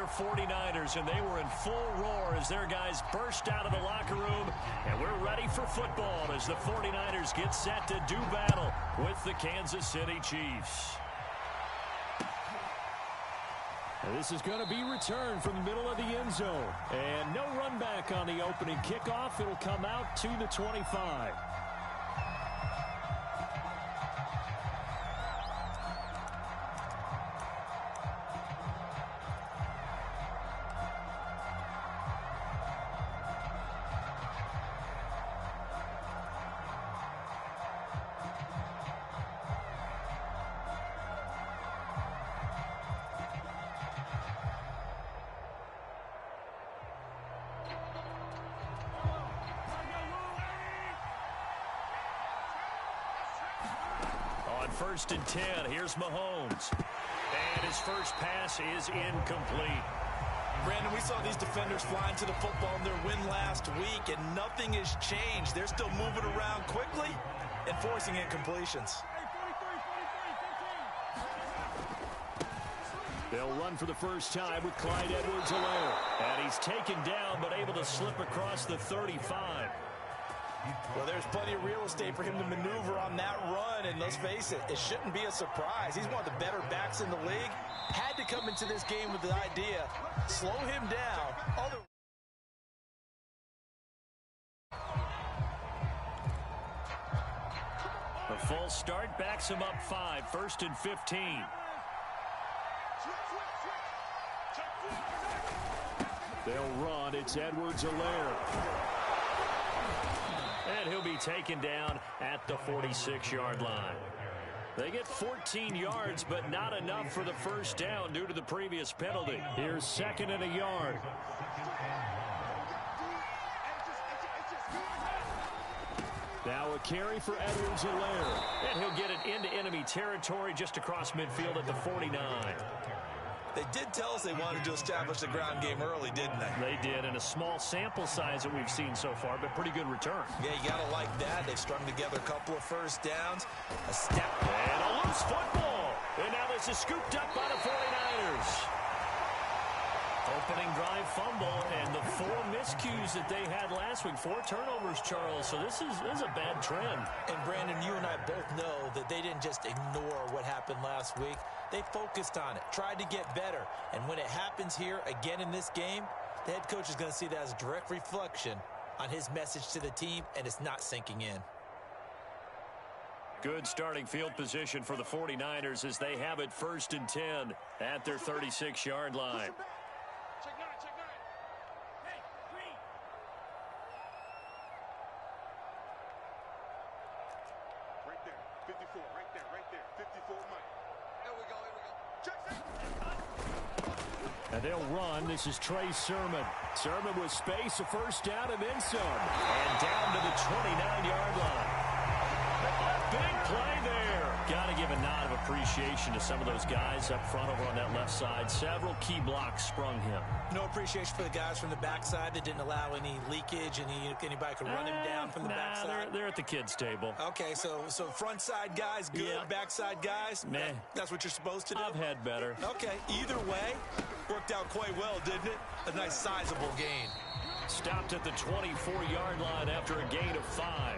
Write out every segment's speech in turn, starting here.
49ers, and they were in full roar as their guys burst out of the locker room. And we're ready for football as the 49ers get set to do battle with the Kansas City Chiefs. And this is going to be returned from the middle of the end zone. And no run back on the opening kickoff. It'll come out to the 25. First and 10. Here's Mahomes. And his first pass is incomplete. Brandon, we saw these defenders flying to the football in their win last week, and nothing has changed. They're still moving around quickly and forcing incompletions. They'll run for the first time with Clyde Edwards-Helaire. And he's taken down but able to slip across the 35. Well, there's plenty of real estate for him to maneuver on that run, and let's face it, it shouldn't be a surprise. He's one of the better backs in the league. Had to come into this game with the idea, slow him down. A false start backs him up 5, first and 15. They'll run. It's Edwards-Helaire. And he'll be taken down at the 46-yard line. They get 14 yards, but not enough for the first down due to the previous penalty. Here's second and a yard. Now a carry for Edwards-Helaire. And he'll get it into enemy territory just across midfield at the 49. They did tell us they wanted to establish the ground game early, didn't they? They did, and a small sample size that we've seen so far, but pretty good return. Yeah, you got to like that. They've strung together a couple of first downs, a step. And a loose football. And now this is scooped up by the 49ers. Opening drive fumble, and the 4 miscues that they had last week. 4 turnovers, Charles. So this is a bad trend. And, Brandon, you and I both know that they didn't just ignore what happened last week. They focused on it, tried to get better. And when it happens here again in this game, the head coach is going to see that as a direct reflection on his message to the team, and it's not sinking in. Good starting field position for the 49ers as they have it first and 10 at their 36-yard line. And they'll run. This is Trey Sermon. Sermon with space, a first down, and then some. And down to the 29-yard line. A big play there. Got to give a nod of appreciation to some of those guys up front over on that left side. Several key blocks sprung him. No appreciation for the guys from the backside that didn't allow any leakage, and anybody could run him down from the backside. They're at the kids' table. Okay, so front side guys, good. Yeah. Backside guys, meh. That's what you're supposed to do? I've had better. Okay, either way, worked out quite well, didn't it? A nice sizable gain. Stopped at the 24-yard line after a gain of 5.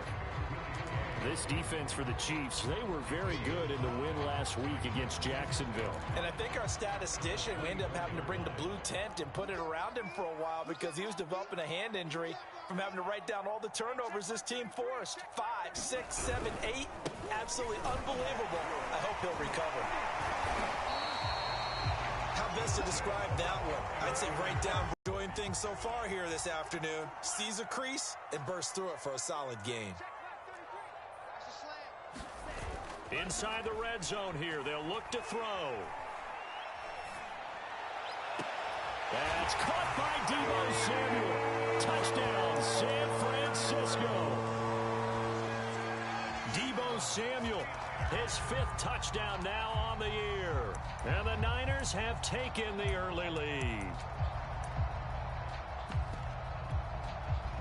This defense for the Chiefs, they were very good in the win last week against Jacksonville. And I think our statistician, we ended up having to bring the blue tent and put it around him for a while because he was developing a hand injury from having to write down all the turnovers this team forced. 5, 6, 7, 8. Absolutely unbelievable. I hope he'll recover. How best to describe that one? I'd say right down, enjoying things so far here this afternoon. Sees a crease and bursts through it for a solid gain. Inside the red zone here, they'll look to throw. That's caught by Deebo Samuel. Touchdown, San Francisco. Deebo Samuel, his 5th touchdown now on the year. And the Niners have taken the early lead.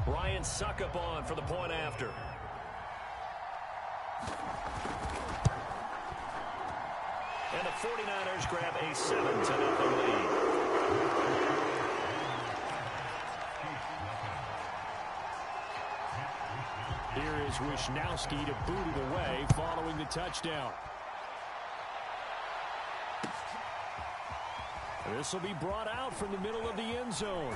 Ryan Succop on for the point after. And the 49ers grab a 7-0 lead. as Wisnowski to boot it away following the touchdown. This will be brought out from the middle of the end zone.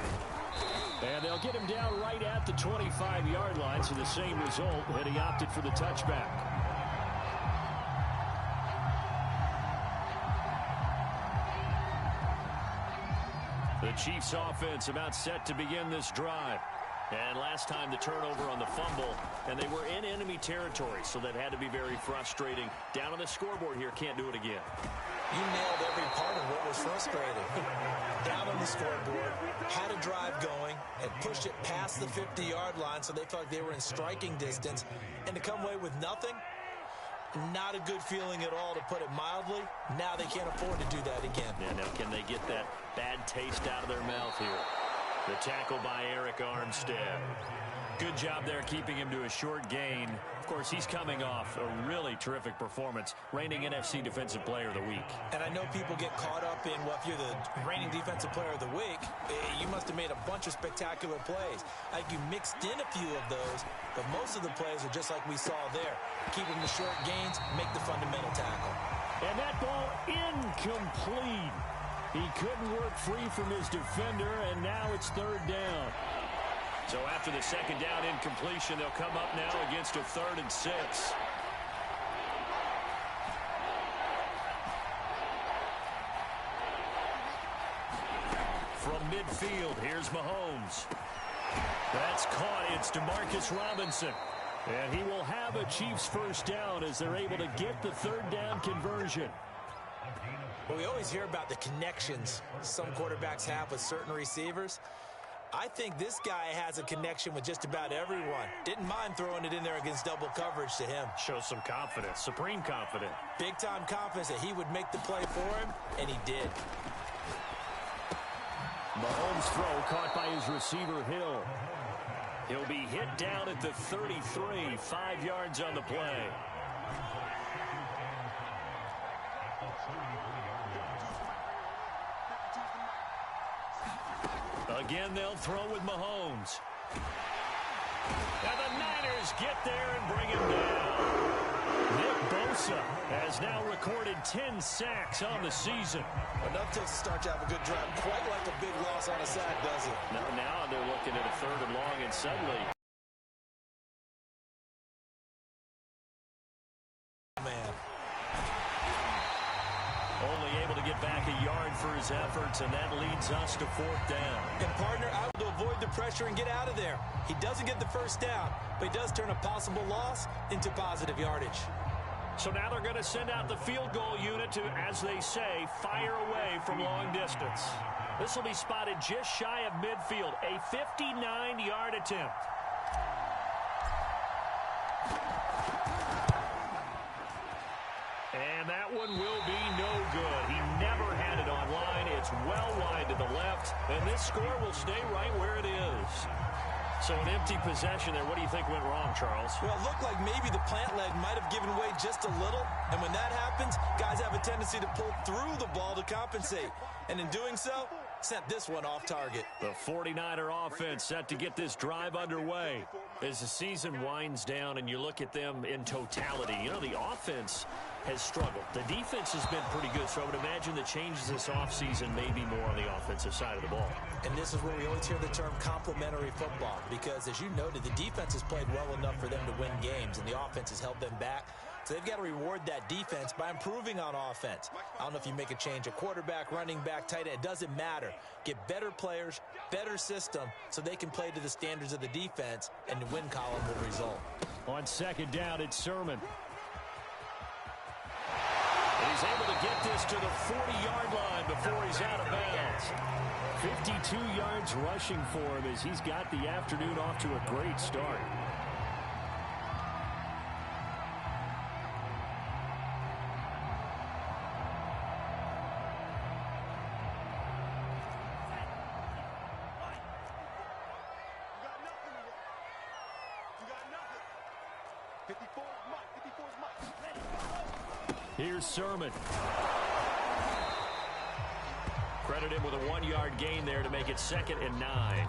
And they'll get him down right at the 25-yard line, so the same result, and he opted for the touchback. The Chiefs offense about set to begin this drive. And last time the turnover on the fumble, and they were in enemy territory, so that had to be very frustrating. Down on the scoreboard here, can't do it again. You nailed every part of what was frustrating. Down on the scoreboard, had a drive going, and pushed it past the 50-yard line so they felt like they were in striking distance. And to come away with nothing, not a good feeling at all, to put it mildly. Now they can't afford to do that again. Yeah, now can they get that bad taste out of their mouth here? The tackle by Arik Armstead. Good job there keeping him to a short gain. Of course, he's coming off a really terrific performance, reigning NFC Defensive Player of the Week. And I know people get caught up in, well, if you're the reigning Defensive Player of the Week, you must have made a bunch of spectacular plays. I think you mixed in a few of those, but most of the plays are just like we saw there. Keep them to short gains, make the fundamental tackle. And that ball incomplete. He couldn't work free from his defender, and now it's third down. So after the second down incompletion, they'll come up now against a 3rd and 6. From midfield, here's Mahomes. That's caught. It's Demarcus Robinson. And he will have a Chiefs first down as they're able to get the 3rd down conversion. Well, we always hear about the connections some quarterbacks have with certain receivers. I think this guy has a connection with just about everyone. Didn't mind throwing it in there against double coverage to him. Shows some confidence, supreme confidence. Big-time confidence that he would make the play for him, and he did. Mahomes' throw caught by his receiver, Hill. He'll be hit down at the 33, 5 yards on the play. Again, they'll throw with Mahomes. And the Niners get there and bring him down. Nick Bosa has now recorded 10 sacks on the season. Enough to start to have a good drive. Quite like a big loss on a sack, does it? Now they're looking at a 3rd and long, and suddenly... Only able to get back a yard for his efforts, and that leads us to 4th down. And, partner, I would avoid the pressure and get out of there. He doesn't get the first down, but he does turn a possible loss into positive yardage. So now they're going to send out the field goal unit to, as they say, fire away from long distance. This will be spotted just shy of midfield, a 59-yard attempt. And that one will be no good. He never had it on line. It's well wide to the left, and this score will stay right where it is. So an empty possession there. What do you think went wrong, Charles? Well, it looked like maybe the plant leg might have given way just a little, and when that happens, guys have a tendency to pull through the ball to compensate. And in doing so, sent this one off target. The 49er offense set to get this drive underway. As the season winds down and you look at them in totality, you know, the offense has struggled. The defense has been pretty good, so I would imagine the changes this offseason may be more on the offensive side of the ball. And this is where we always hear the term complementary football, because as you noted, the defense has played well enough for them to win games, and the offense has held them back. So they've got to reward that defense by improving on offense. I don't know if you make a change at quarterback, running back, tight end. It doesn't matter. Get better players, better system, so they can play to the standards of the defense, and the win column will result. On 2nd down, it's Sermon. And he's able to get this to the 40-yard line before he's out of bounds. 52 yards rushing for him as he's got the afternoon off to a great start. Here's Sermon. Credit him with a 1-yard gain there to make it 2nd and 9.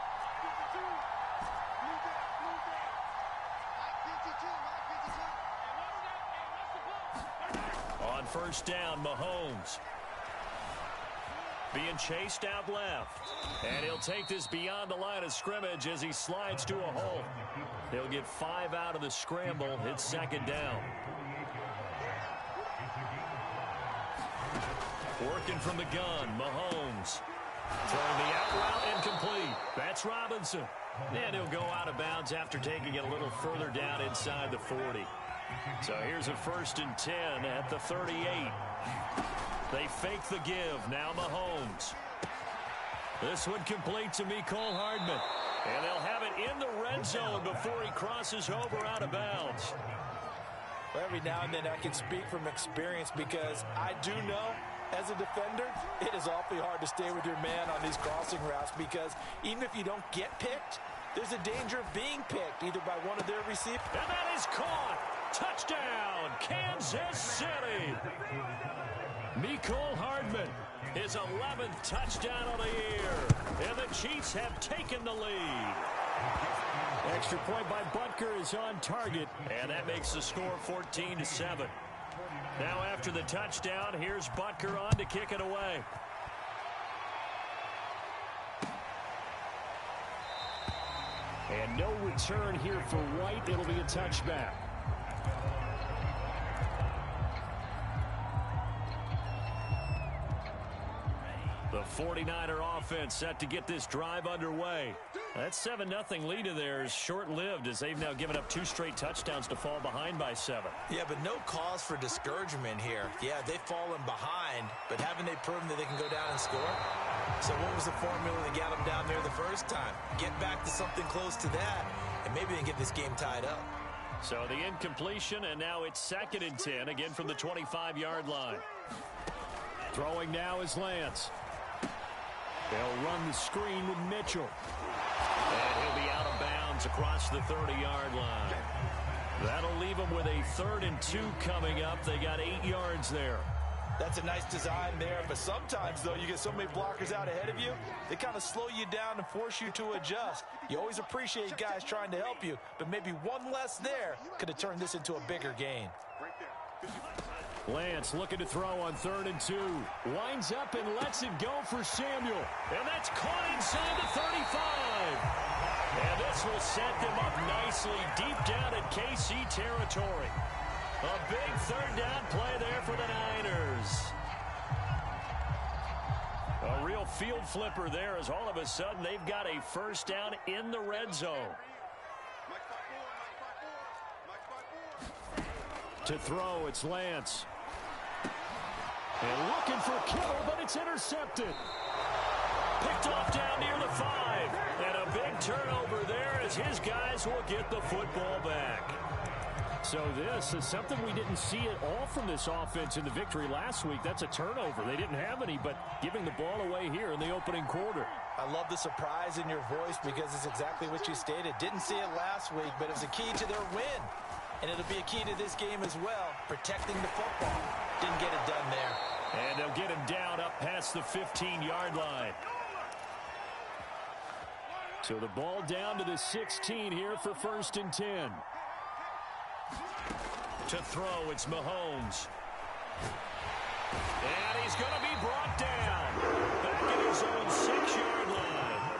first down, Mahomes. Being chased out left. And he'll take this beyond the line of scrimmage as he slides to a hole. He'll get 5 out of the scramble. It's second down. Working from the gun, Mahomes. Throwing the out route incomplete. That's Robinson. And he'll go out of bounds after taking it a little further down inside the 40. So here's a 1st and 10 at the 38. They fake the give. Now Mahomes. This one complete to Mecole Hardman. And they'll have it in the red zone before he crosses over out of bounds. Well, every now and then I can speak from experience because I do know as a defender, it is awfully hard to stay with your man on these crossing routes because even if you don't get picked, there's a danger of being picked either by one of their receivers. And that is caught. Touchdown, Kansas City. Mecole Hardman, his 11th touchdown of the year. And the Chiefs have taken the lead. Extra point by Butker is on target. And that makes the score 14-7. Now after the touchdown, here's Butker on to kick it away. And no return here for White. It'll be a touchback. The 49er offense set to get this drive underway. That 7-0 lead of theirs short-lived as they've now given up 2 straight touchdowns to fall behind by 7. Yeah, but no cause for discouragement here. Yeah, they've fallen behind, but haven't they proven that they can go down and score? So what was the formula that got them down there the first time? Get back to something close to that, and maybe they can get this game tied up. So the incompletion, and now it's 2nd and 10, again from the 25-yard line. Throwing now is Lance. They'll run the screen with Mitchell. And he'll be out of bounds across the 30-yard line. That'll leave them with a 3rd and 2 coming up. They got 8 yards there. That's a nice design there, but sometimes, though, you get so many blockers out ahead of you, they kind of slow you down and force you to adjust. You always appreciate guys trying to help you, but maybe one less there could have turned this into a bigger gain. Lance looking to throw on 3rd and 2. Winds up and lets it go for Samuel. And that's caught inside the 35. And this will set them up nicely deep down in KC territory. A big 3rd down play there for the Niners. A real field flipper there as all of a sudden they've got a 1st down in the red zone. To throw, it's Lance. And looking for Kittle, but it's intercepted. Picked off down near the 5. And a big turnover there as his guys will get the football back. So this is something we didn't see at all from this offense in the victory last week. That's a turnover. They didn't have any, but giving the ball away here in the opening quarter. I love the surprise in your voice because it's exactly what you stated. Didn't see it last week, but it was a key to their win. And it'll be a key to this game as well, protecting the football. Didn't get it done there. And they'll get him down up past the 15-yard line. So the ball down to the 16 here for 1st and 10. To throw, it's Mahomes. And he's going to be brought down. Back at his own 6-yard line.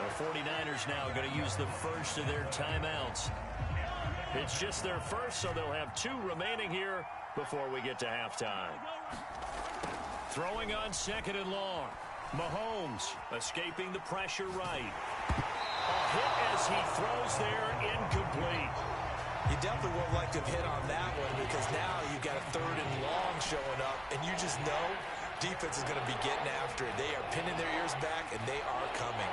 The 49ers now going to use the first of their timeouts. It's just their first, so they'll have 2 remaining here before we get to halftime. Throwing on 2nd and long. Mahomes escaping the pressure right. A hit as he throws there, incomplete. You definitely would like to have hit on that one because now you've got a 3rd and long showing up, and you just know defense is going to be getting after it. They are pinning their ears back, and they are coming.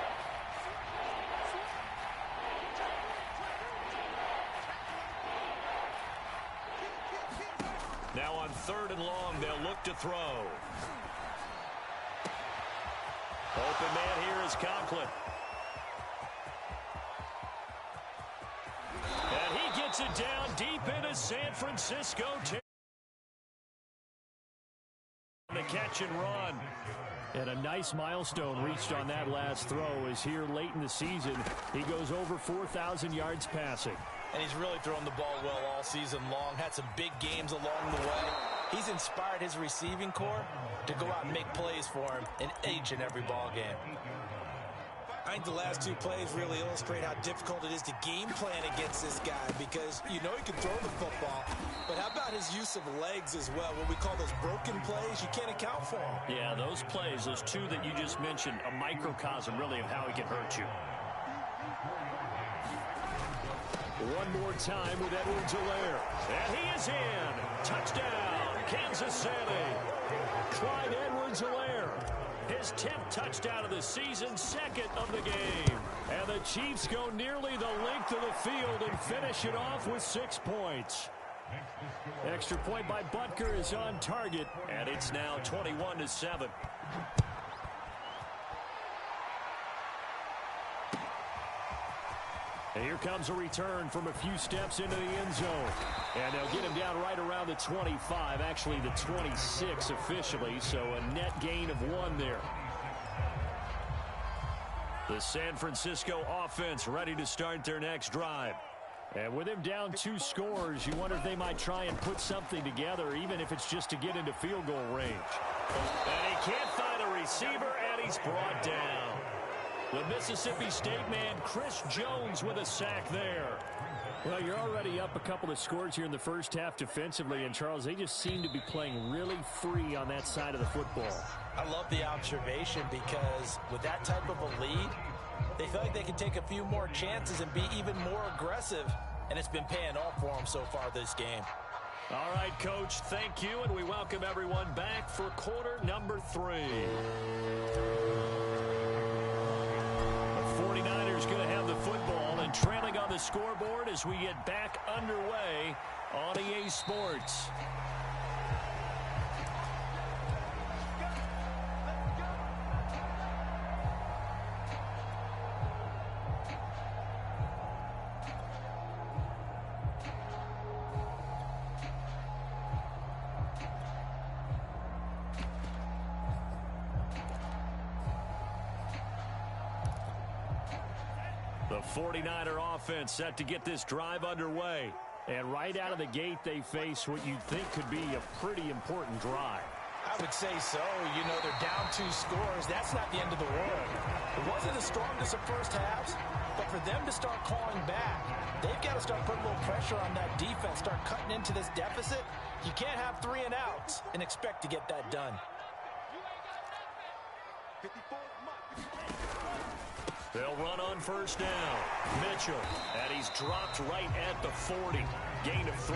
Now on 3rd and long, they'll look to throw. Open man here is Conklin. And he gets it down deep into San Francisco. The catch and run. And a nice milestone reached on that last throw is here late in the season. He goes over 4,000 yards passing. And he's really thrown the ball well all season long. Had some big games along the way. He's inspired his receiving corps to go out and make plays for him in each and every ball game. I think the last two plays really illustrate how difficult it is to game plan against this guy because you know he can throw the football, but how about his use of legs as well? What we call those broken plays, you can't account for them. Yeah, those plays, those two that you just mentioned, a microcosm really of how he can hurt you. One more time with Edwards-Helaire. And he is in. Touchdown, Kansas City. Clyde Edwards-Helaire. His 10th touchdown of the season, second of the game. And the Chiefs go nearly the length of the field and finish it off with 6 points. Extra point by Butker is on target, and it's now 21-7. And here comes a return from a few steps into the end zone. And they'll get him down right around the 25, actually the 26 officially, so a net gain of 1 there. The San Francisco offense ready to start their next drive. And with him down 2 scores, you wonder if they might try and put something together, even if it's just to get into field goal range. And he can't find a receiver, and he's brought down. The Mississippi State man, Chris Jones, with a sack there. Well, you're already up a couple of scores here in the first half defensively, and Charles, they just seem to be playing really free on that side of the football. I love the observation because with that type of a lead, they feel like they can take a few more chances and be even more aggressive, and it's been paying off for them so far this game. All right, Coach, thank you, and we welcome everyone back for quarter number 3. The 49ers going to have the football and trailing on the scoreboard as we get back underway on EA Sports. The 49er offense set to get this drive underway. And right out of the gate, they face what you'd think could be a pretty important drive. I would say so. You know, they're down 2 scores. That's not the end of the world. It wasn't the strongest of first halves, but for them to start clawing back, they've got to start putting a little pressure on that defense, start cutting into this deficit. You can't have 3 and outs and expect to get that done. They'll run on first down. Mitchell, and he's dropped right at the 40. Gain of 3.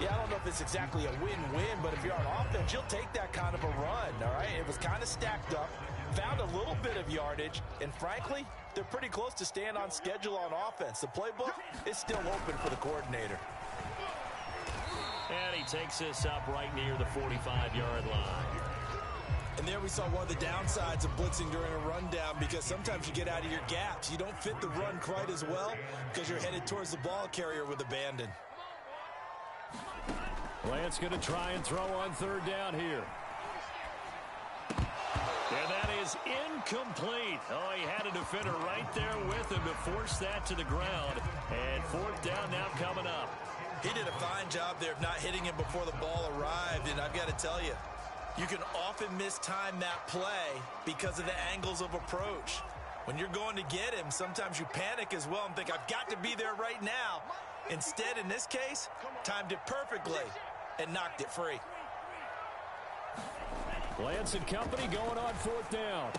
Yeah, I don't know if it's exactly a win-win, but if you're on offense, you'll take that kind of a run, all right? It was kind of stacked up, found a little bit of yardage, and frankly, they're pretty close to staying on schedule on offense. The playbook is still open for the coordinator. And he takes this up right near the 45-yard line. And there we saw one of the downsides of blitzing during a rundown because sometimes you get out of your gaps. You don't fit the run quite as well because you're headed towards the ball carrier with abandon. Lance going to try and throw on third down here. And that is incomplete. Oh, he had a defender right there with him to force that to the ground. And fourth down now coming up. He did a fine job there of not hitting him before the ball arrived. And I've got to tell you, you can often mistime that play because of the angles of approach. When you're going to get him, sometimes you panic as well and think, I've got to be there right now. Instead, in this case, timed it perfectly and knocked it free. Lance and company going on fourth down.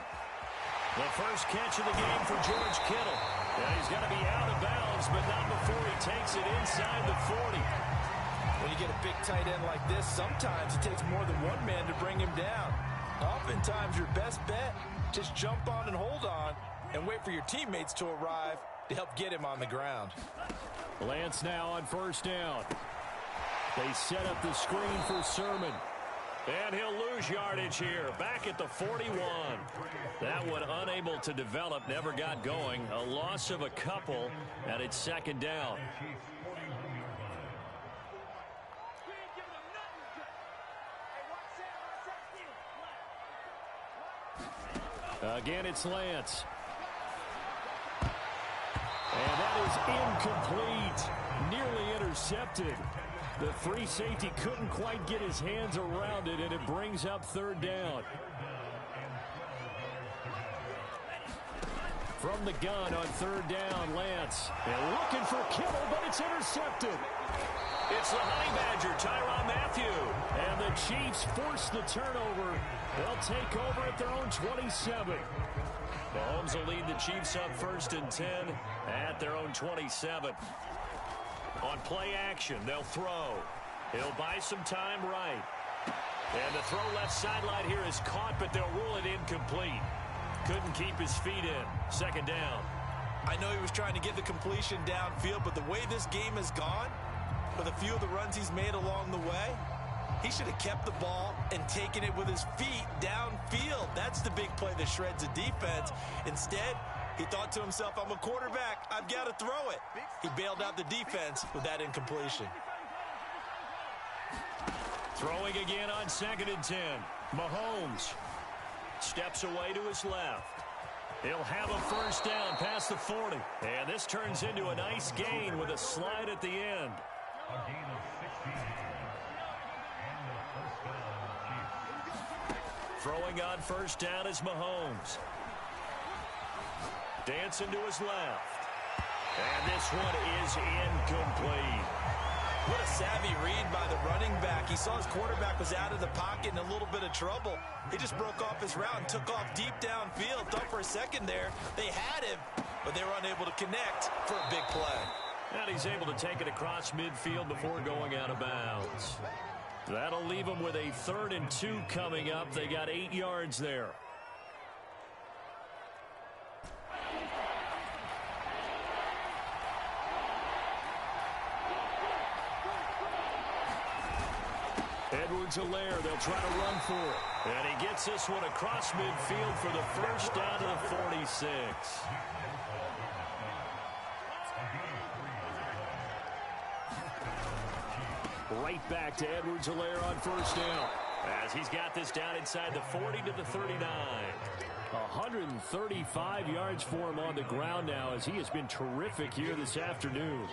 The first catch of the game for George Kittle. And he's going to be out of bounds, but not before he takes it inside the 40. When you get a big tight end like this, sometimes it takes more than one man to bring him down. Oftentimes, your best bet, just jump on and hold on and wait for your teammates to arrive to help get him on the ground. Lance now on first down. They set up the screen for Sermon. And he'll lose yardage here, back at the 41. That one unable to develop, never got going. A loss of a couple, and it's second down. Again, it's Lance. And that is incomplete. Nearly intercepted. The free safety couldn't quite get his hands around it, and it brings up third down. From the gun on third down, Lance. They're looking for Kittle, but it's intercepted. It's the Honey Badger, Tyrann Mathieu. And the Chiefs force the turnover. They'll take over at their own 27. Mahomes will lead the Chiefs up 1st and 10 at their own 27. On play action, they'll throw. He'll buy some time right. And the throw left sideline here is caught, but they'll rule it incomplete. Couldn't keep his feet in. 2nd down. I know he was trying to get the completion downfield, but the way this game has gone, with a few of the runs he's made along the way, he should have kept the ball and taken it with his feet downfield. That's the big play that shreds a defense. Instead, he thought to himself, I'm a quarterback. I've got to throw it. He bailed out the defense with that incompletion. Throwing again on 2nd and 10. Mahomes steps away to his left. He'll have a 1st down past the 40. And this turns into a nice gain with a slide at the end. A gain of 16. And the 1st down, Chiefs. Throwing on 1st down is Mahomes. Dancing to his left. And this one is incomplete. What a savvy read by the running back. He saw his quarterback was out of the pocket in a little bit of trouble. He just broke off his route and took off deep downfield. Thought for a second there they had him, but they were unable to connect for a big play. And he's able to take it across midfield before going out of bounds. That'll leave them with a 3rd and 2 coming up. They got 8 yards there. Edwards-Helaire, they'll try to run for it. And he gets this one across midfield for the 1st down to the 46. Right back to Edwards-Helaire on 1st down. As he's got this down inside the 40 to the 39. 135 yards for him on the ground now, as he has been terrific here this afternoon.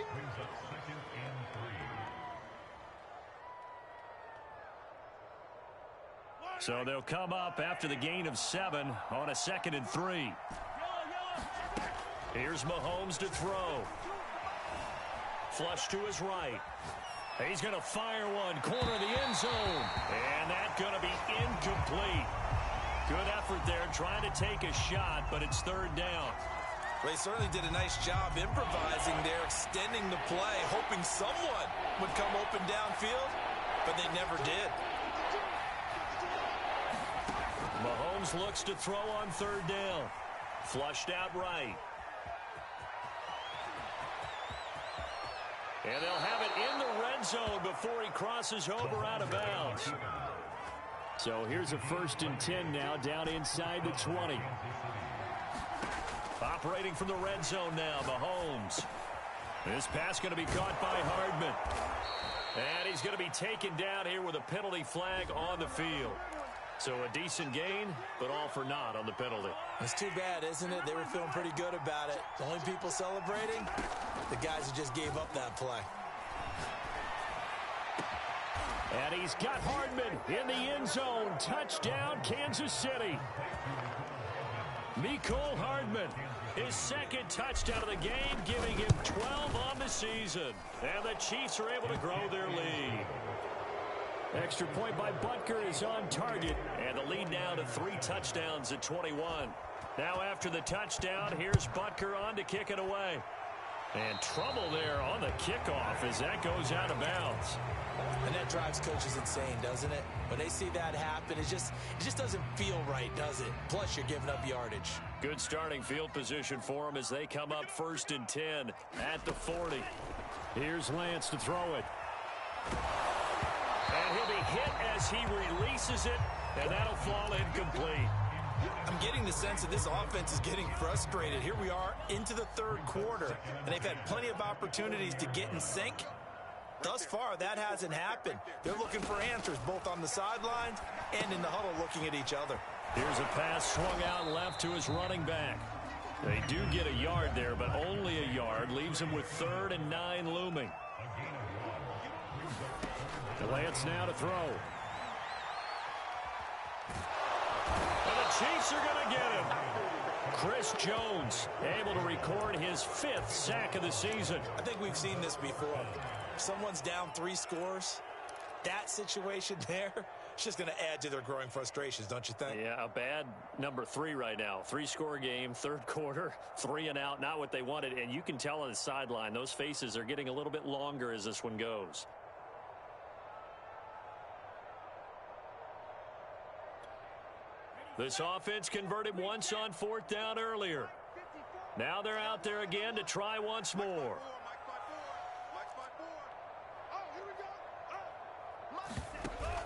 So they'll come up after the gain of 7 on a 2nd and 3. Here's Mahomes to throw. Flush to his right. He's going to fire one, corner of the end zone. And that's going to be incomplete. Good effort there, trying to take a shot, but it's 3rd down. Well, they certainly did a nice job improvising there, extending the play, hoping someone would come open downfield, but they never did. Mahomes looks to throw on 3rd down. Flushed out right. And they'll have it in the red zone before he crosses over out of bounds. So here's a 1st and 10 now, down inside the 20. Operating from the red zone now, Mahomes. This pass going to be caught by Hardman. And he's going to be taken down here with a penalty flag on the field. So a decent gain, but all for naught on the penalty. It's too bad, isn't it? They were feeling pretty good about it. The only people celebrating, the guys who just gave up that play. And he's got Hardman in the end zone. Touchdown, Kansas City. Mecole Hardman, his 2nd touchdown of the game, giving him 12 on the season. And the Chiefs are able to grow their lead. Extra point by Butker is on target, and the lead now to 3 touchdowns at 21. Now after the touchdown, here's Butker on to kick it away. And trouble there on the kickoff as that goes out of bounds. And that drives coaches insane, doesn't it? When they see that happen, it just doesn't feel right, does it? Plus, you're giving up yardage. Good starting field position for them as they come up 1st and 10 at the 40. Here's Lance to throw it. And he'll be hit as he releases it, and that'll fall incomplete. I'm getting the sense that this offense is getting frustrated. Here we are into the 3rd quarter, and they've had plenty of opportunities to get in sync. Thus far, that hasn't happened. They're looking for answers both on the sidelines and in the huddle looking at each other. Here's a pass swung out left to his running back. They do get a yard there, but only a yard. Leaves him with 3rd and 9 looming. Lance now to throw. And the Chiefs are going to get him. Chris Jones able to record his 5th sack of the season. I think we've seen this before. Someone's down 3 scores. That situation there, it's just going to add to their growing frustrations, don't you think? Yeah, a bad number 3 right now. 3-score game, 3rd quarter, 3 and out, not what they wanted. And you can tell on the sideline, those faces are getting a little bit longer as this one goes. This offense converted once on 4th down earlier. Now they're out there again to try once more.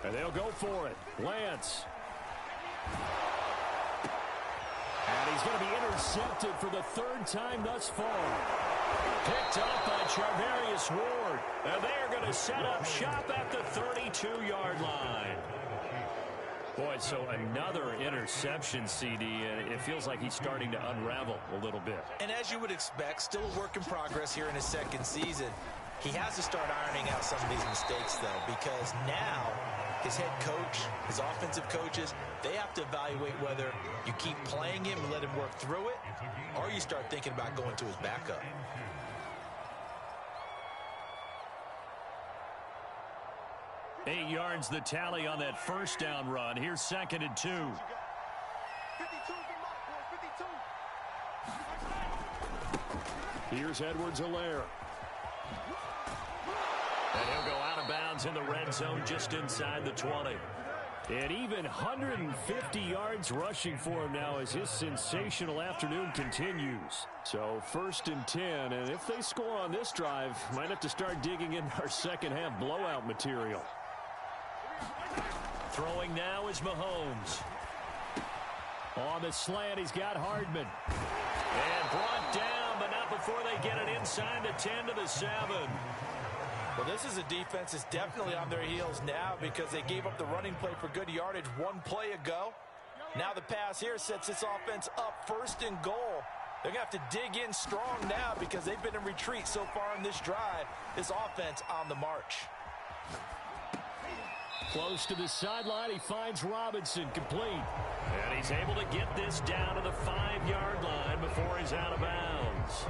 And they'll go for it. Lance. And he's going to be intercepted for the 3rd time thus far. Picked up by Charvarius Ward. And they are going to set up shop at the 32-yard line. Boy, so another interception, CD, and it feels like he's starting to unravel a little bit. And as you would expect, still a work in progress here in his 2nd season. He has to start ironing out some of these mistakes, though, because now his head coach, his offensive coaches, they have to evaluate whether you keep playing him and let him work through it, or you start thinking about going to his backup. Eight yards the tally on that 1st down run. Here's 2nd and 2. Here's Edwards-Helaire. And he'll go out of bounds in the red zone just inside the 20. And even 150 yards rushing for him now as his sensational afternoon continues. So 1st and 10, and if they score on this drive, might have to start digging in our second half blowout material. Throwing now is Mahomes. On the slant, he's got Hardman. And brought down, but not before they get it inside the 10 to the 7. Well, this is a defense that's definitely on their heels now because they gave up the running play for good yardage 1 play ago. Now the pass here sets this offense up 1st and goal. They're going to have to dig in strong now because they've been in retreat so far in this drive. This offense on the march. Close to the sideline, he finds Robinson complete. And he's able to get this down to the 5-yard line before he's out of bounds.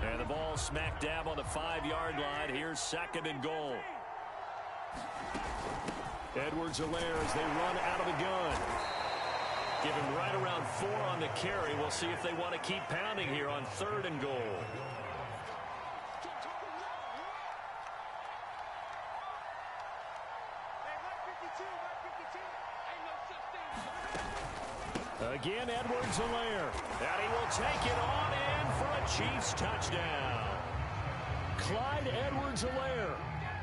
And the ball smack dab on the 5-yard line. Here's 2nd and goal. Edwards-Helaire as they run out of the gun. Give him right around 4 on the carry. We'll see if they want to keep pounding here on 3rd and goal. Again, Edwards-Helaire. And he will take it on in for a Chiefs touchdown. Clyde Edwards-Helaire.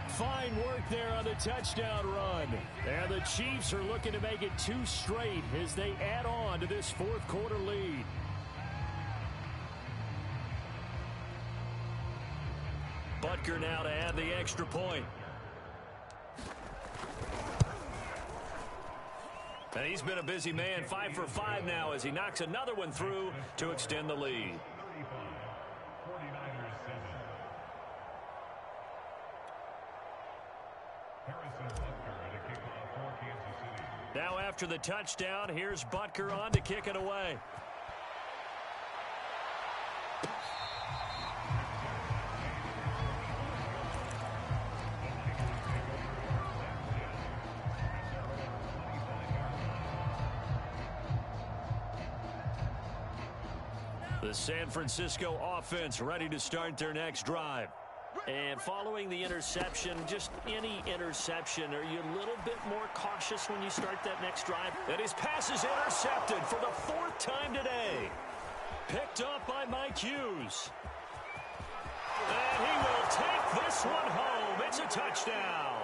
Fine work there on the touchdown run. And the Chiefs are looking to make it 2 straight as they add on to this 4th quarter lead. Butker now to add the extra point. And he's been a busy man, 5 for 5 now as he knocks another one through to extend the lead. 49ers 7. Harrison Butker to kick off for Kansas City. Now after the touchdown, here's Butker on to kick it away. The San Francisco offense ready to start their next drive. And following the interception, just any interception, are you a little bit more cautious when you start that next drive? And his pass is intercepted for the 4th time today. Picked up by Mike Hughes. And he will take this one home. It's a touchdown.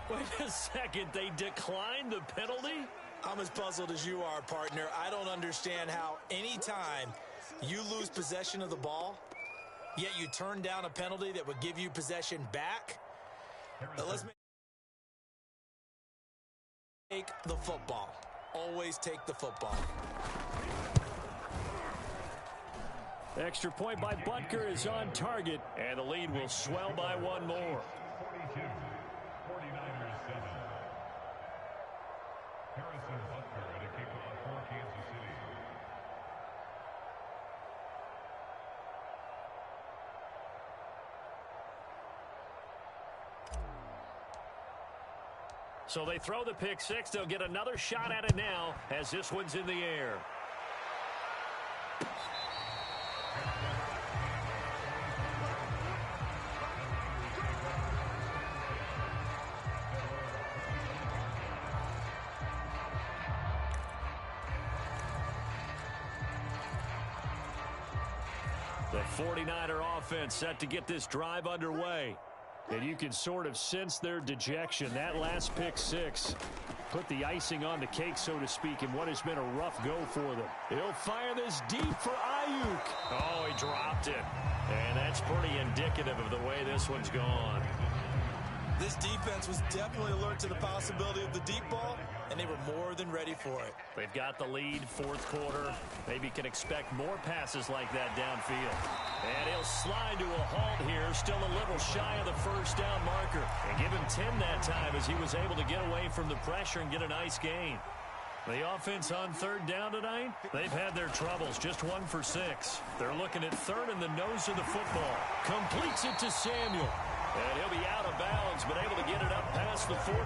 Wait a second, they declined the penalty? I'm as puzzled as you are, partner. I don't understand how anytime you lose possession of the ball, yet you turn down a penalty that would give you possession back. Let's take the football. Always take the football. Extra point by Butker is on target, and the lead will swell by one more. 42, 49ers 7. Harrison Butker at a kickoff for Kansas City. So they throw the pick six. They'll get another shot at it now as this one's in the air. The 49er offense set to get this drive underway. And you can sort of sense their dejection. That last pick six put the icing on the cake, so to speak, in what has been a rough go for them. He'll fire this deep for Ayuk. Oh, he dropped it. And that's pretty indicative of the way this one's gone. This defense was definitely alert to the possibility of the deep ball, and they were more than ready for it. They've got the lead, fourth quarter. Maybe can expect more passes like that downfield. And he'll slide to a halt here, still a little shy of the first down marker. And give him 10 that time as he was able to get away from the pressure and get a nice gain. The offense on third down tonight, they've had their troubles, just 1 for 6. They're looking at third in the nose of the football. Completes it to Samuel. And he'll be out of bounds, but able to get it up past the 45.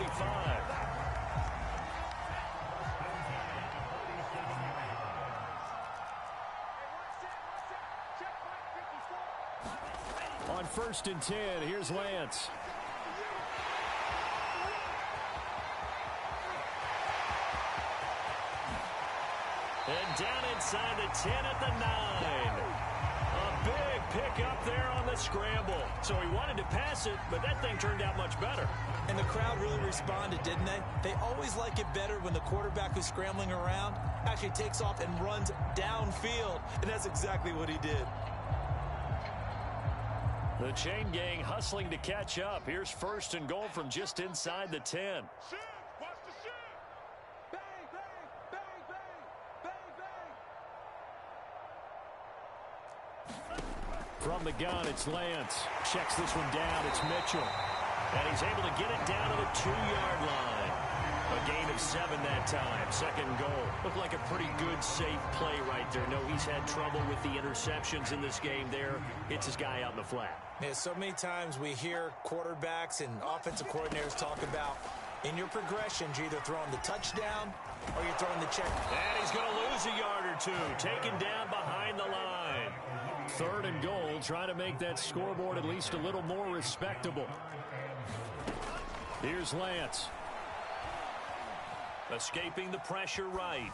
On 1st and 10, here's Lance. And down inside the 10 at the 9. A big pick up there on the scramble. So he wanted to pass it, but that thing turned out much better. And the crowd really responded, didn't they? They always like it better when the quarterback who's scrambling around actually takes off and runs downfield. And that's exactly what he did. The chain gang hustling to catch up. Here's 1st and goal from just inside the 10. From the gun, it's Lance. Checks this one down. It's Mitchell. And he's able to get it down to the 2-yard line. A gain of 7 that time. 2nd goal. Looked like a pretty good, safe play right there. No, he's had trouble with the interceptions in this game there. Hits his guy out in the flat. Yeah, so many times we hear quarterbacks and offensive coordinators talk about in your progressions, you're either throwing the touchdown or you're throwing the check. And he's going to lose a yard or two. Taken down behind the line. 3rd and goal, trying to make that scoreboard at least a little more respectable. Here's Lance. Escaping the pressure right.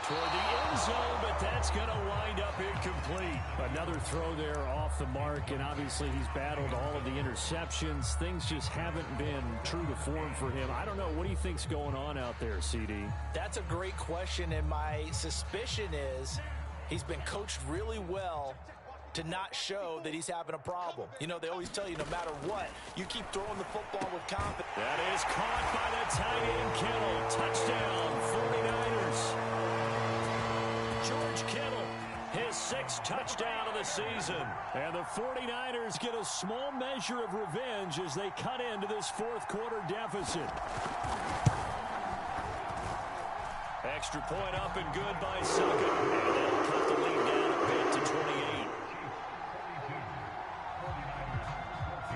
Toward the end zone, but that's going to wind up incomplete. Another throw there off the mark, and obviously he's battled all of the interceptions. Things just haven't been true to form for him. I don't know. What do you think's going on out there, CD? That's a great question, and my suspicion is he's been coached really well to not show that he's having a problem. You know, they always tell you no matter what, you keep throwing the football with confidence. That is caught by the tight end Kittle. Touchdown, 49ers. George Kittle, his 6th touchdown of the season. And the 49ers get a small measure of revenge as they cut into this 4th quarter deficit. Extra point up and good by Suckup. And that'll cut the lead down a bit to 28.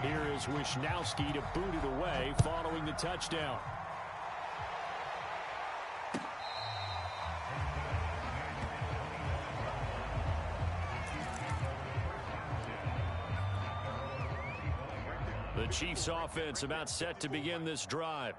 Here is Wisnowski to boot it away following the touchdown. The Chiefs offense about set to begin this drive.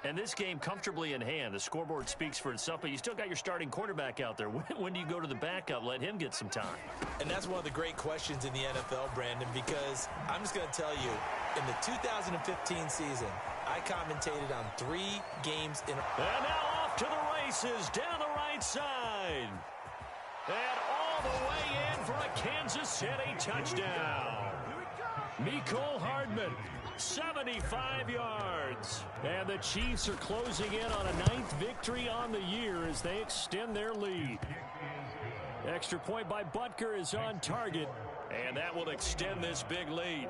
And this game comfortably in hand. The scoreboard speaks for itself, but you still got your starting quarterback out there. When do you go to the backup? Let him get some time. And that's one of the great questions in the NFL, Brandon, because I'm just going to tell you, in the 2015 season, I commentated on 3 games in a... And now off to the races, down the right side. And all the way in for a Kansas City touchdown. Mecole Hardman, 75 yards. And the Chiefs are closing in on a 9th victory on the year as they extend their lead. Extra point by Butker is on target, and that will extend this big lead.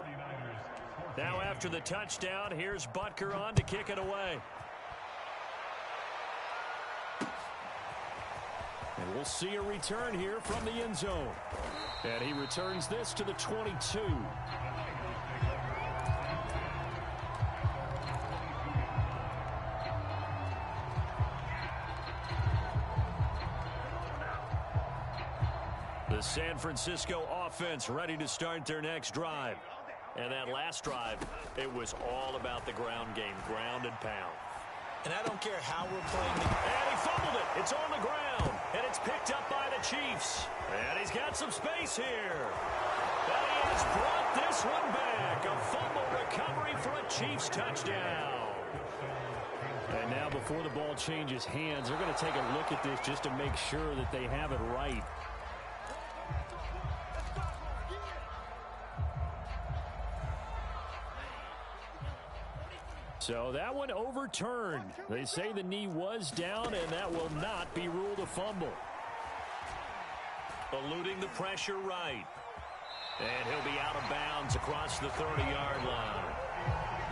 Now after the touchdown, here's Butker on to kick it away. And we'll see a return here from the end zone. And he returns this to the 22. The San Francisco offense ready to start their next drive. And that last drive, it was all about the ground game, ground and pound. And I don't care how we're playing. And he fumbled it. It's on the ground. And it's picked up by the Chiefs. And he's got some space here. And he has brought this one back. A fumble recovery for a Chiefs touchdown. And now before the ball changes hands, they're going to take a look at this just to make sure that they have it right. So that one overturned. They say the knee was down, and that will not be ruled a fumble. Eluding the pressure right. And he'll be out of bounds across the 30-yard line.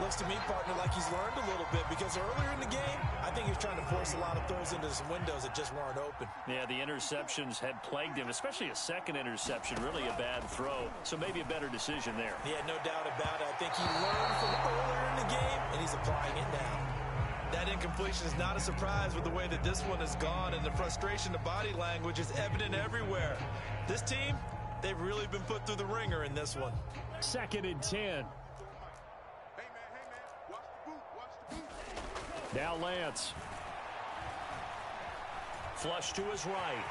Looks to me, partner, like he's learned a little bit, because earlier in the game, I think he was trying to force a lot of throws into some windows that just weren't open. Yeah, the interceptions had plagued him, especially a second interception, really a bad throw. So maybe a better decision there. Yeah, no doubt about it. I think he learned from earlier in the game, and he's applying it now. That incompletion is not a surprise with the way that this one has gone, and the frustration, the body language is evident everywhere. This team, they've really been put through the ringer in this one. 2nd and 10. Now Lance. Flush to his right.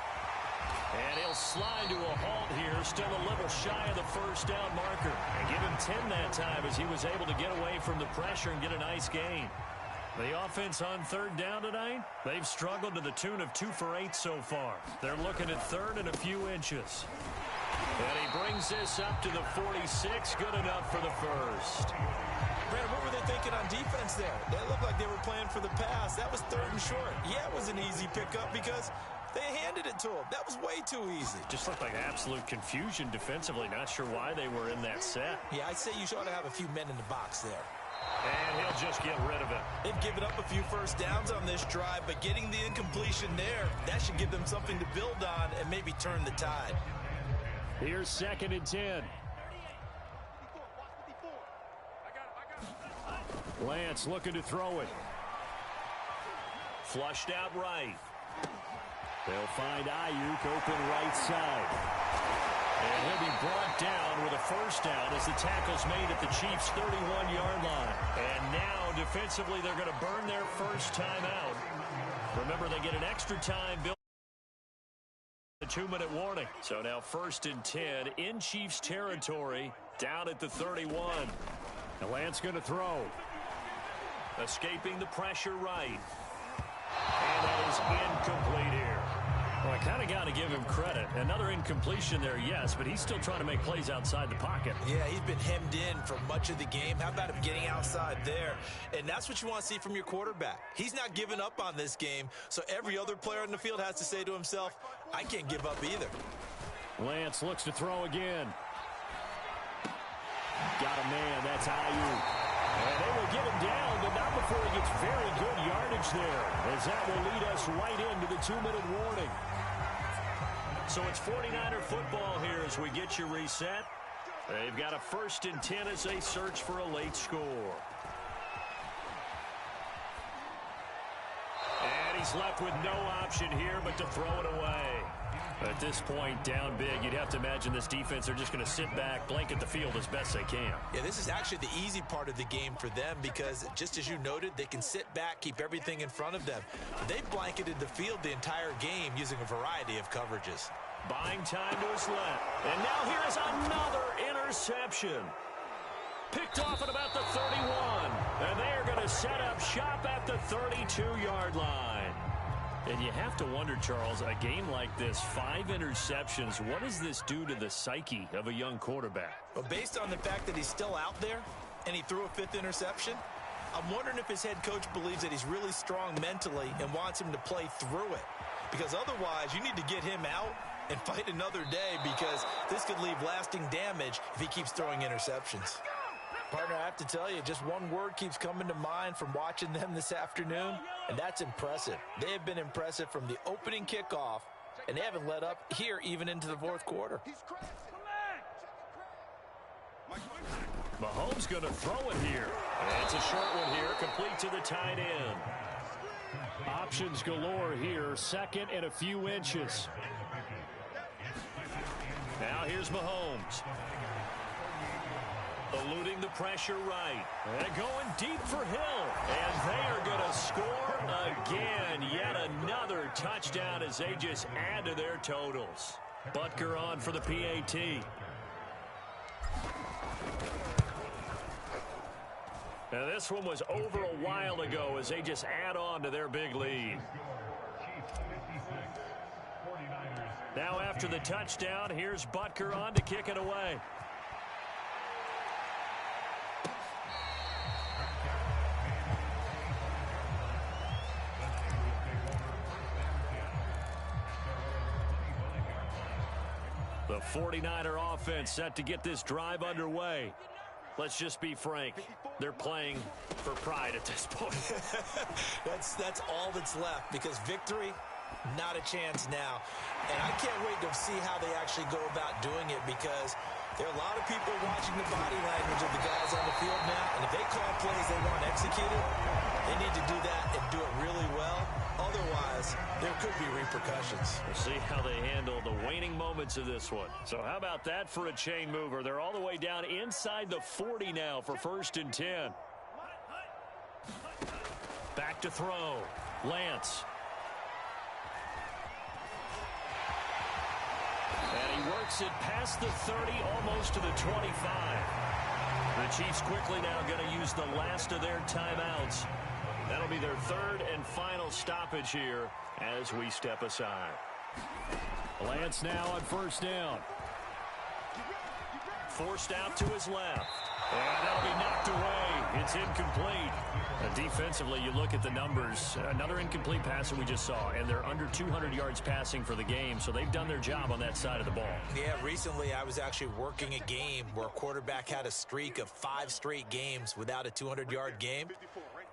And he'll slide to a halt here, still a little shy of the first down marker. And give him 10 that time as he was able to get away from the pressure and get a nice gain. The offense on 3rd down tonight, they've struggled to the tune of 2 for 8 so far. They're looking at 3rd and a few inches. And he brings this up to the 46, good enough for the first. Brandon, what were they thinking on defense there? They looked like they were playing for the pass. That was 3rd and short. Yeah, it was an easy pickup because they handed it to him. That was way too easy. Just looked like absolute confusion defensively. Not sure why they were in that set. Yeah, I'd say you ought to have a few men in the box there. And he'll just get rid of it. They've given up a few first downs on this drive, but getting the incompletion there, that should give them something to build on and maybe turn the tide. Here's 2nd and 10. Lance looking to throw it. Flushed out right. They'll find Ayuk open right side. And he'll be brought down with a first down as the tackle's made at the Chiefs' 31-yard line. And now, defensively, they're going to burn their first time out. Remember, they get an extra time built. A 2-minute warning. So now 1st and 10 in Chiefs territory, down at the 31. Now Lance going to throw. Escaping the pressure right. And that is incomplete here. Well, I kind of got to give him credit. Another incompletion there, yes, but he's still trying to make plays outside the pocket. Yeah, he's been hemmed in for much of the game. How about him getting outside there? And that's what you want to see from your quarterback. He's not giving up on this game, so every other player in the field has to say to himself, I can't give up either. Lance looks to throw again. Got a man, that's Ayuk. And they will get him down, but not before he gets very good yardage there, as that will lead us right into the 2-minute warning. So it's 49er football here as we get you reset. They've got a 1st and 10 as they search for a late score. And he's left with no option here but to throw it away. At this point, down big, you'd have to imagine this defense are just going to sit back, blanket the field as best they can. Yeah, this is actually the easy part of the game for them because, just as you noted, they can sit back, keep everything in front of them. They've blanketed the field the entire game using a variety of coverages. Buying time to his left. And now here is another interception. Picked off at about the 31. And they are going to set up shop at the 32-yard line. And you have to wonder, Charles, a game like this, 5 interceptions, what does this do to the psyche of a young quarterback? Well, based on the fact that he's still out there and he threw a 5th interception, I'm wondering if his head coach believes that he's really strong mentally and wants him to play through it. Because otherwise, you need to get him out and fight another day because this could leave lasting damage if he keeps throwing interceptions. Partner, I have to tell you, just one word keeps coming to mind from watching them this afternoon, and that's impressive. They have been impressive from the opening kickoff, and they haven't let up here even into the fourth quarter. Mahomes going to throw it here. And it's a short one here, complete to the tight end. Options galore here, second and a few inches. Now here's Mahomes. Eluding the pressure right. And going deep for Hill. And they are going to score again. Yet another touchdown as they just add to their totals. Butker on for the PAT. Now this one was over a while ago as they just add on to their big lead. Now after the touchdown, here's Butker on to kick it away. The 49er offense set to get this drive underway. Let's just be frank. They're playing for pride at this point. That's all that's left because victory, not a chance now. And I can't wait to see how they actually go about doing it because there are a lot of people watching the body language of the guys on the field now. And if they call plays they want executed, they need to do that and do it really well. Otherwise, there could be repercussions. We'll see how they handle the waning moments of this one. So how about that for a chain mover? They're all the way down inside the 40 now for 1st and 10. Back to throw. Lance. And he works it past the 30, almost to the 25. The Chiefs quickly now going to use the last of their timeouts. That'll be their 3rd and final stoppage here as we step aside. Lance now on 1st down. Forced out to his left. And that'll be knocked away. It's incomplete. Defensively, you look at the numbers. Another incomplete pass that we just saw, and they're under 200 yards passing for the game, so they've done their job on that side of the ball. Yeah, recently I was actually working a game where a quarterback had a streak of 5 straight games without a 200-yard game.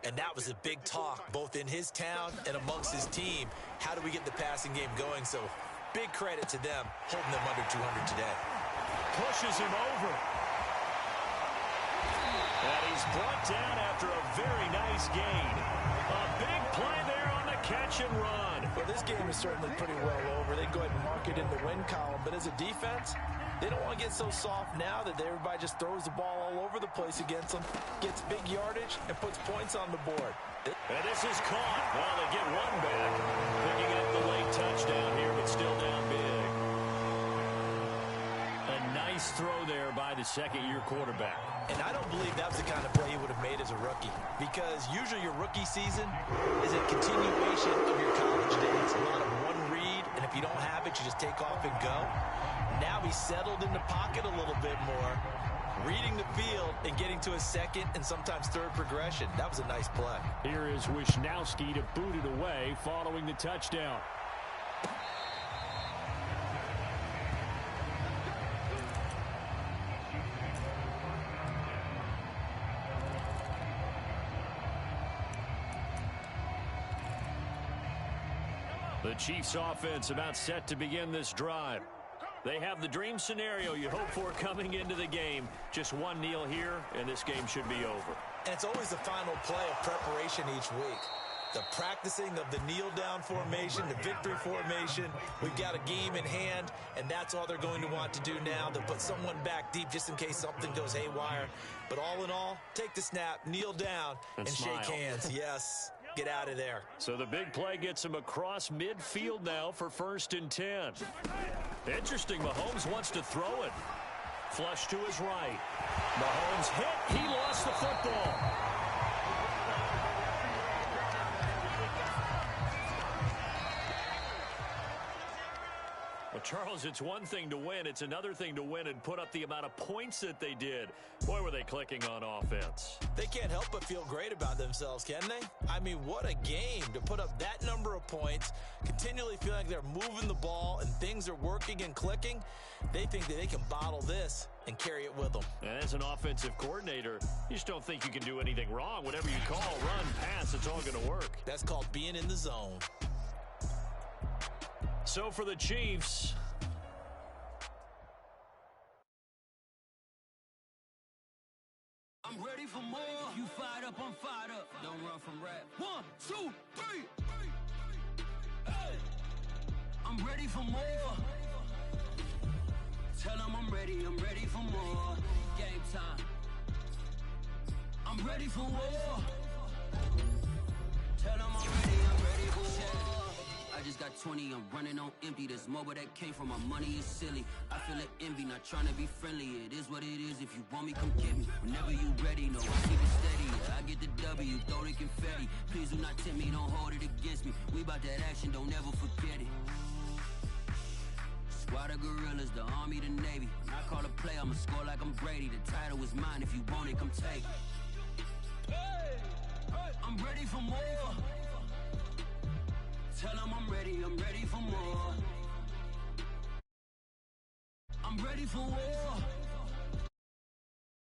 And that was a big talk, both in his town and amongst his team. How do we get the passing game going? So big credit to them holding them under 200 today. Pushes him over. And he's brought down after a very nice gain. A big play there on the catch and run. Well, this game is certainly pretty well over. They go ahead and mark it in the win column. But as a defense, they don't want to get so soft now that everybody just throws the ball all over the place against them, gets big yardage, and puts points on the board. And this is caught. Well, they get one back. Picking up the late touchdown here, but still down big. A nice throw there by the second-year quarterback. And I don't believe that was the kind of play he would have made as a rookie. Because usually your rookie season is a continuation of your college days. A lot of one read, and if you don't have it, you just take off and go. Now he's settled in the pocket a little bit more, reading the field and getting to a second and sometimes third progression. That was a nice play. Here is Wisnowski to boot it away following the touchdown. The Chiefs offense about set to begin this drive. They have the dream scenario you hope for coming into the game. Just one kneel here, and this game should be over. And it's always the final play of preparation each week. The practicing of the kneel-down formation, the victory formation. We've got a game in hand, and that's all they're going to want to do now. They'll put someone back deep just in case something goes haywire. But all in all, take the snap, kneel down, and shake hands. Yes, get out of there. So the big play gets him across midfield now for 1st and 10. Interesting, Mahomes wants to throw it. Flush to his right. Mahomes hit. He lost the football. A Charles, it's one thing to win. It's another thing to win and put up the amount of points that they did. Boy, were they clicking on offense. They can't help but feel great about themselves, can they? I mean, what a game to put up that number of points, continually feeling like they're moving the ball and things are working and clicking. They think that they can bottle this and carry it with them. And as an offensive coordinator, you just don't think you can do anything wrong. Whatever you call, run, pass, it's all going to work. That's called being in the zone. So for the Chiefs, I'm ready for more. You fired up, I'm fired up. Don't run from rap. 1, 2, 3. Hey. I'm ready for more. Tell them I'm ready for more. Game time. I'm ready for war. Tell them I'm ready for war. I just got 20, I'm running on empty. This mobile that came from my money is silly. I feel it envy, not trying to be friendly. It is what it is, if you want me, come get me. Whenever you ready, no, I keep it steady. I get the W, throw the confetti. Please do not tempt me, don't hold it against me. We bout that action, don't ever forget it. Squad of gorillas, the army, the navy. When I call a play, I'ma score like I'm Brady. The title is mine, if you want it, come take it. Hey, I'm ready for more. Tell them I'm ready for more. I'm ready for war.